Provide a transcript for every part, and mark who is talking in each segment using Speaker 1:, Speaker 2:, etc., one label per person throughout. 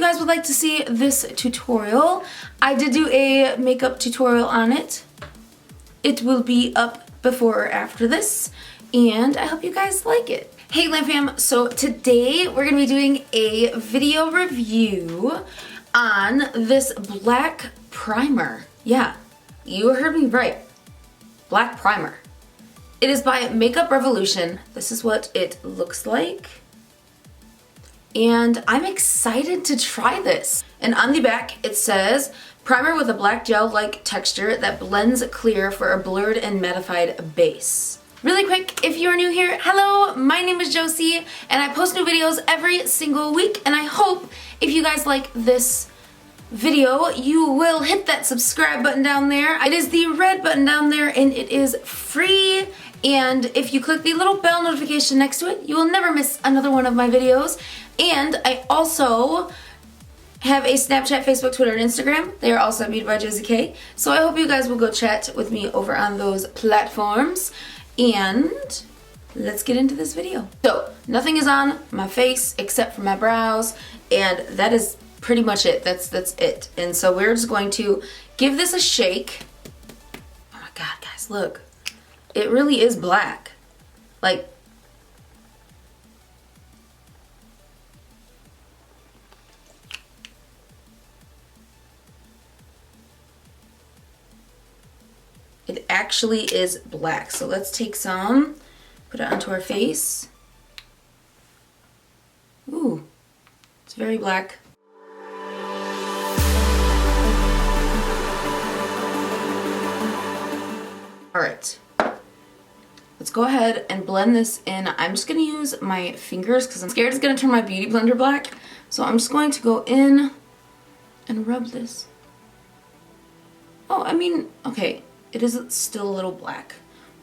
Speaker 1: you guys would like to see this tutorial. I did do a makeup tutorial on it. It will be up before or after this, and I hope you guys like it. Hey Glamfam, so today we're gonna be doing a video review on this black primer. Yeah, you heard me right, black primer. It is by Makeup Revolution. This is what it looks like. And I'm excited to try this. And on the back it says, primer with a black gel-like texture that blends clear for a blurred and mattified base. Really quick, if you're new here, hello, my name is Josie, and I post new videos every single week, and I hope if you guys like this video, you will hit that subscribe button down there. It is the red button down there, and it is free. And if you click the little bell notification next to it, you will never miss another one of my videos. And I also have a Snapchat, Facebook, Twitter, and Instagram. They are also at Beautybyjosiek. So I hope you guys will go chat with me over on those platforms. And let's get into this video. So nothing is on my face except for my brows, and that is pretty much it. That's it. And so we're just going to give this a shake. Oh my god, guys, look. It really is black. Like, it actually is black. So let's take some, put it onto our face. Ooh, it's very black. All right. Let's go ahead and blend this in. I'm just gonna use my fingers because I'm scared it's gonna turn my beauty blender black. So I'm just going to go in and rub this. Oh, I mean, okay, it is still a little black,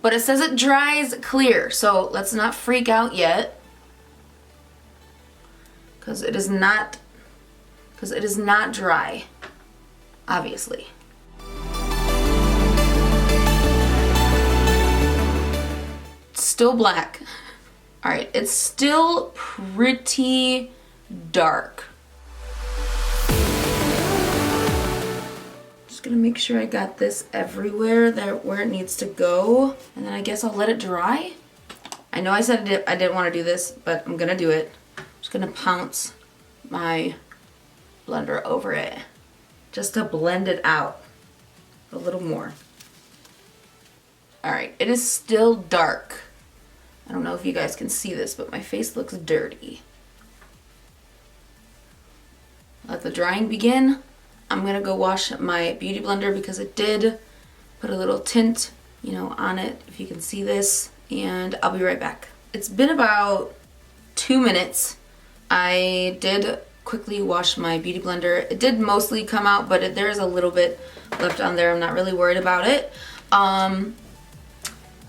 Speaker 1: but it says it dries clear. So let's not freak out yet, because it is not dry, obviously. Still black. All right, it's still pretty dark. Just gonna make sure I got this everywhere where it needs to go, and then I guess I'll let it dry. I know I said I didn't want to do this, but I'm gonna do it. I'm just gonna pounce my blender over it just to blend it out a little more. All right, it is still dark. I don't know if you guys can see this, but my face looks dirty. Let the drying begin. I'm gonna go wash my beauty blender because it did put a little tint, you know, on it, if you can see this, and I'll be right back. It's been about 2 minutes. I did quickly wash my beauty blender. It did mostly come out, but there's a little bit left on there. I'm not really worried about it.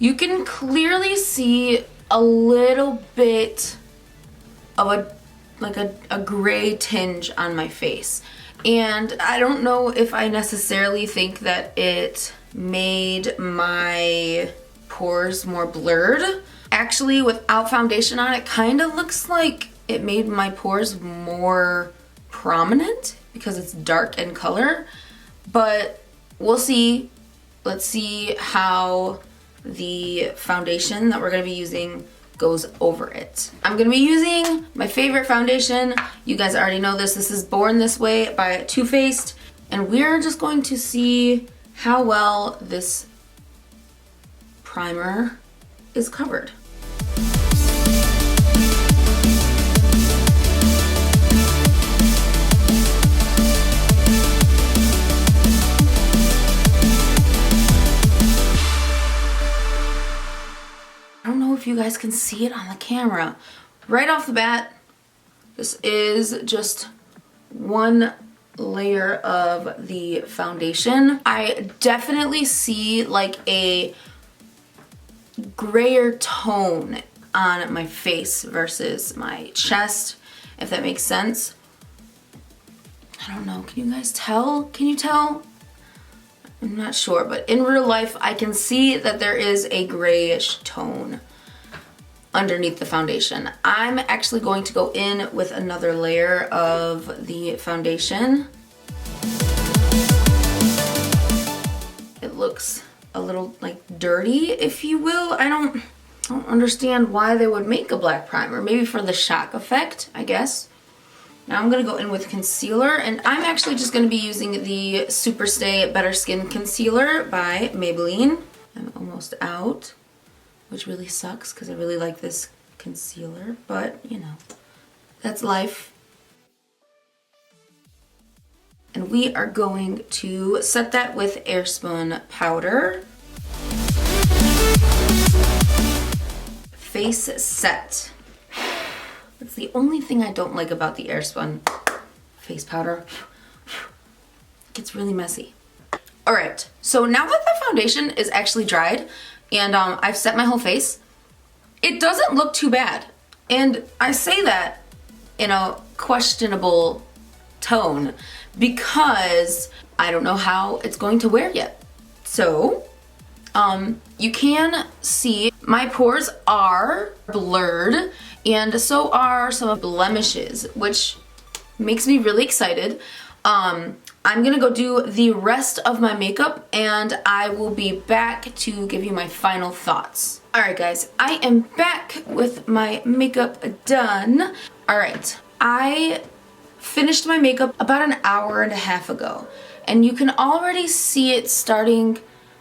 Speaker 1: You can clearly see a little bit of a gray tinge on my face. And I don't know if I necessarily think that it made my pores more blurred. Actually, without foundation on, it kind of looks like it made my pores more prominent because it's dark in color. But we'll see. Let's see how the foundation that we're going to be using goes over it. I'm going to be using my favorite foundation. You guys already know this. This is Born This Way by Too Faced. And we're just going to see how well this primer is covered. If you guys can see it on the camera. Right off the bat, this is just one layer of the foundation. I definitely see like a grayer tone on my face versus my chest, if that makes sense. I don't know, can you guys tell? Can you tell? I'm not sure, but in real life I can see that there is a grayish tone. underneath the foundation. I'm actually going to go in with another layer of the foundation. It looks a little like dirty, if you will. I don't understand why they would make a black primer. Maybe for the shock effect, I guess. Now I'm gonna go in with concealer, and I'm actually just gonna be using the Superstay Better Skin Concealer by Maybelline. I'm almost out, which really sucks because I really like this concealer, but you know, that's life. And we are going to set that with Airspun powder. Face set. That's the only thing I don't like about the Airspun face powder. It gets really messy. All right, so now that the foundation is actually dried and I've set my whole face, it doesn't look too bad. And I say that in a questionable tone because I don't know how it's going to wear yet. So, you can see my pores are blurred and so are some blemishes, which makes me really excited. I'm gonna go do the rest of my makeup and I will be back to give you my final thoughts. Alright guys, I am back with my makeup done. Alright, I finished my makeup about an hour and a half ago and you can already see it starting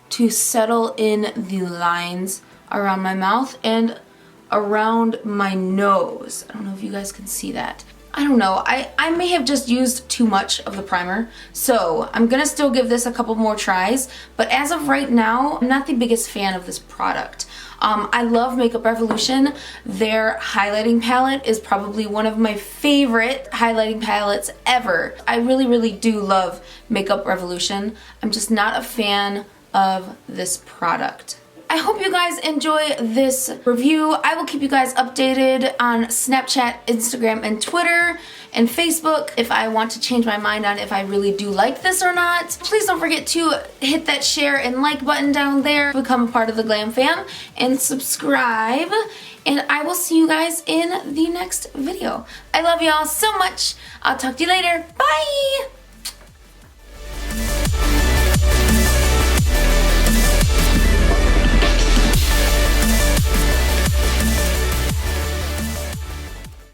Speaker 1: to settle in the lines around my mouth and around my nose. I don't know if you guys can see that. I don't know, I may have just used too much of the primer, so I'm gonna still give this a couple more tries, but as of right now, I'm not the biggest fan of this product. I love Makeup Revolution. Their highlighting palette is probably one of my favorite highlighting palettes ever. I really do love Makeup Revolution. I'm just not a fan of this product. I hope you guys enjoy this review. I will keep you guys updated on Snapchat, Instagram, and Twitter, and Facebook if I want to change my mind on if I really do like this or not. Please don't forget to hit that share and like button down there, become a part of the Glam Fam, and subscribe. And I will see you guys in the next video. I love y'all so much. I'll talk to you later. Bye!